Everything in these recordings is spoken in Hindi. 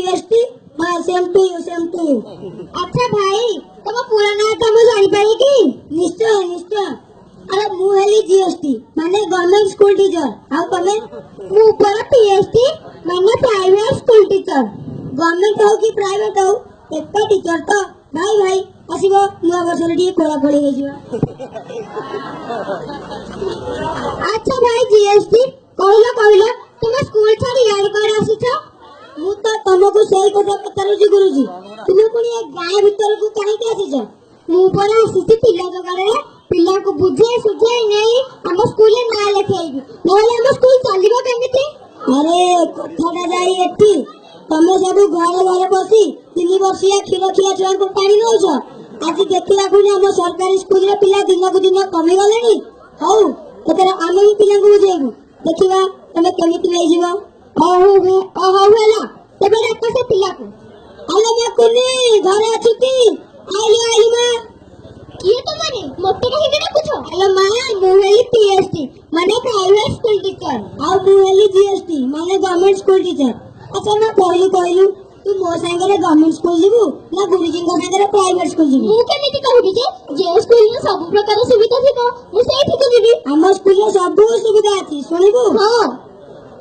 पीएचडी हां सेम टू यू। अच्छा भाई तुम पूरा ना तो मैं जानि पाई कि निश्चय निश्चय। अरे मु हेली जीएसटी माने गवर्नमेंट स्कूल टीचर आ तमे मु ऊपर पीएचडी माने प्राइवेट स्कूल टीचर। गवर्नमेंट हो कि प्राइवेट हो एक टीचर तो भाई भाई आसीबो नुआ वर्ष रे डी कोला कोली हे जिवा। अच्छा भाई जीएसटी कहलो तुम स्कूल छाड़ी यार कर आसीछ मु तो तुमको सही कथा पतारू जी गुरुजी तुम पुनी एक गाय भीतर को काहे के आसीछ मु पर आसीछ पिला जगारे पिला को बुझे सुझे नहीं हम स्कूल में ना लिखाइबी नहले हम स्कूल चलीबो केमिति। अरे कथाटा जाई एठी तमे सब घरे घरे बसी 3 वर्षिया खिलो खिया छुआ को पानी नौछ आज देखला कोनी हम सरकारी स्कूल रे पिला दिन को दिन कमी गलेनी हौ एतरा आमे भी पिला को बुझेबू देखिबा तमे केमिति नै जीवो हौ हेला तबे रख से पिला को आले मैं कोनी घरे अछुती आइली मां ये तो माने मोटे कहि के पूछो हेलो मां मुहेली पीएचडी माने प्राइवेट स्कूल टीचर आ मुहेली जीएसटी माने गवर्नमेंट स्कूल टीचर। अच्छा मैं कहलू तू मो संगे गवर्नमेंट स्कूल जीवू ना गुरुजी को संगे प्राइवेट स्कूल जीवू मु केमिति कहबी जे स्कूल में सब प्रकार सुविधा थिको मु सेही ठीक जीवी हम स्कूल में सब सुविधा अछि सुनिबू। हां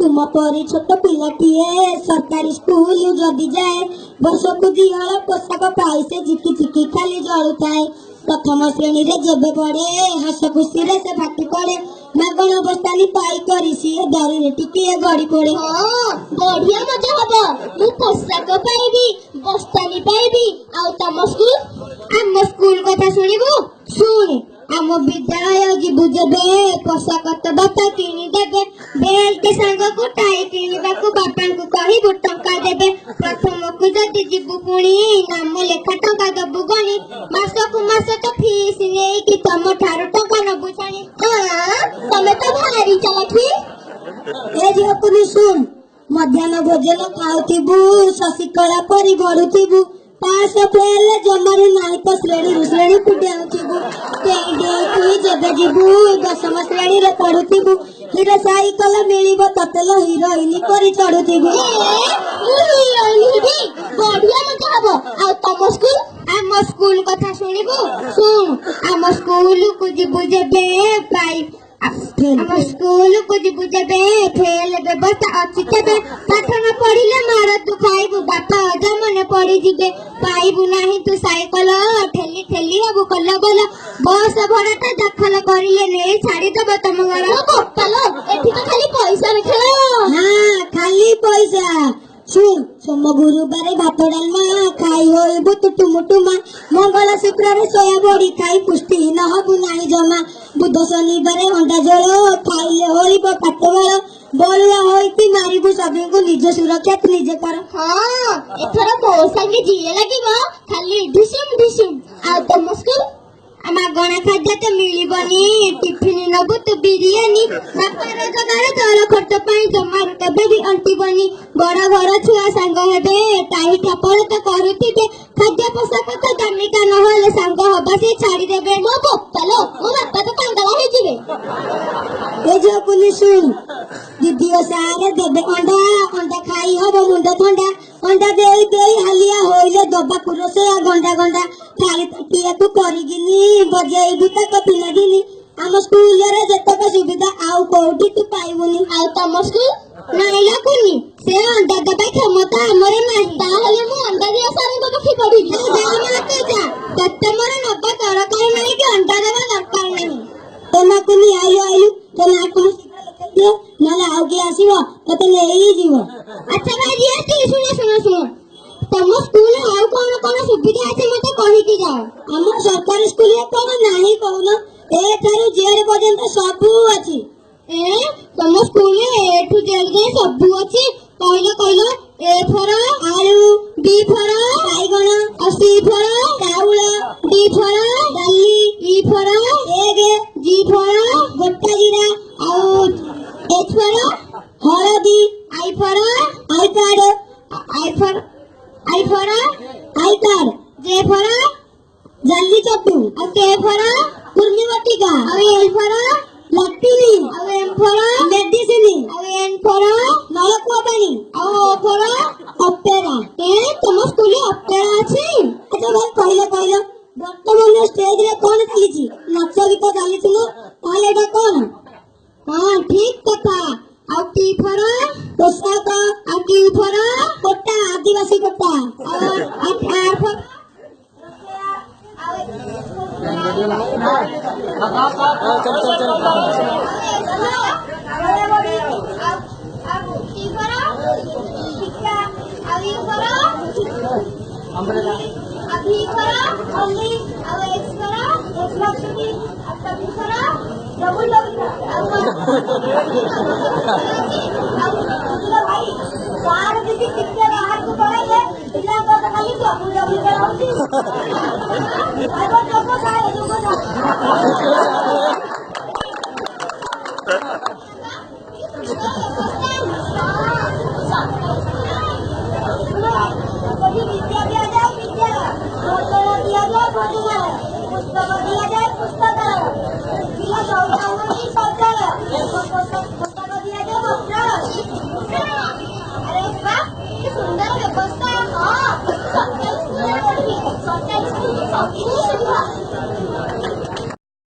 तुम परी छोट पिलाटीए सरकारी स्कूल जदि जाए वर्ष को दिहଳ पोशाक पाई से चिकी चिकी खाली जळुताए प्रथम श्रेणी रे जेबे पड़े हस खुशी रे से फाटी पड़े मागण बस्तानी पाई करी सी दरी रे टिके गड़ी पड़े। हां बढ़िया मजा हबो मु पोशाक पाइबी बस्तानी पाइबी आ तम स्कूल कथा सुनिबू सुन आम विद्यालय जीवु जेबे पोशाक तो बापा किनी देबे बेल्ट संग को टाई किनिबा को बापा को कहिबू टंका देबे प्रथम को जदि जीवु पुणी नाम लेखा टंका दबु गणी मास को मास तो फीस नै कि तम ठारो टंका न बुछानी। हां तमे तो भारी चलाकी ए जे पुनी सुन मध्याह्न भोजन खाउथिबू शशिकला परी गडुथिबू पास फेल जमारे नाही तो श्रेणी कुटियाउथिबू टेडे तू जबे जीवू दशम श्रेणी रे पढुथिबू हिरो साइकल मिलिबो ततेलो हिरोइन परी चढुथिबू हिरोइन भी बढ़िया मजा हबो आ तम आम स्कूल कथा सुनिबू सुन आम स्कूल को जीवू जेबे पाई हम स्कूल को जीवू जेबे फेल व्यवस्था अछि तेबे पाठ न पढ़िले मार तू खाइबू बापा अजा मने पढ़ी जिबे पाइबू नाही तू साइकल ठेली ठेली हबू कल्ला बोला बस भड़ाटा दखल करिले ने छाड़ी दब तम घर चलो एठी तो खाली पैसा रे खेलो। हां खाली पैसा सुन सोम गुरुवार भात डालमा खाई होइबू टुटुमुटुमा मंगल शुक्र रे सोया बड़ी खाई पुष्टिहीन हबू नाही जमा बुध शनिवार अंडा झोल खाइले होइबो पेट बलुआ होइती मारिबू सभी को निज सुरक्षा तू निजे कर। हां एथरा को संगे जिए लागिबो खाली ढिसिम आ तम स्कूल आमा गणा खाद्य तो मिलिबनी टिफिन नबु तो बिरयानी बापार जगार दल खर्च पाई जमा केबे भी अंटिबनी बड़ घर छुआ संग हेबे टाई टापल तो करूथिबे खाद्य पोशाक तो दामिका न होले संग हबा से छाड़ी देबे मो बोतलो मो बापा तो कांगला हे जिवे ए जो पुनी सुन दीदी सारे देबे अंडा खाई हबो मुंड ठंडा अंडा देई हालिया होइले दबा कुरसे गंडा गंडा थाली तकिया को करिगिनी बजाई बुता कथि लागिनी हम स्कूल रे जतक सुविधा आउ कोठी तू पाइबुनी आ तम स्कूल नाही लाकुनी से अंडा दबा क्षमता हमरे नाही ताहले मु अंडा दिया सारे बकि पड़ी जा माते जा तत्ते मोर नबा दरकार नाही कि अंडा देबा दरकार नाही तमा कुनी आइलु तो ना को दियो नाला आउ के आसीबो तते लेई जीवो। अच्छा भाई जी सुनो तम स्कूल आउ कोन सुविधा আছে मते कहि कि जाओ हम सरकारी स्कूल रे कोन नाही कहूना ए थारु जेर पर्यंत सबु अछि ए तम स्कूल रे ए टू जेड जे सबु अछि कहलो ए फर आलू बी फर बाइगण और सी फर चाउल डी फर दाली ई फर एग जी फर गोटा जीरा और एच फर हळदी आई फर आई कार्ड आई कार्ड जे फर जल्दी चट्टू और के फर कुर्मी बटिका और एल फर लट्टुनी और एम फर मेडिसिन और एन फर नलकुआ पानी और ओ फर अपेरा कुत्ता और आप अभी करा only अब X करा X लक्ष्मी अब तभी करा डबल अब भाई बाहर किसी कितने बाहर को पड़ेंगे इतना तो खाली तो अपन डबल कराऊंगी अब तो सारे विद्या दिया जाए विद्या दिया जाए पुस्तक दिया जाए पुस्तक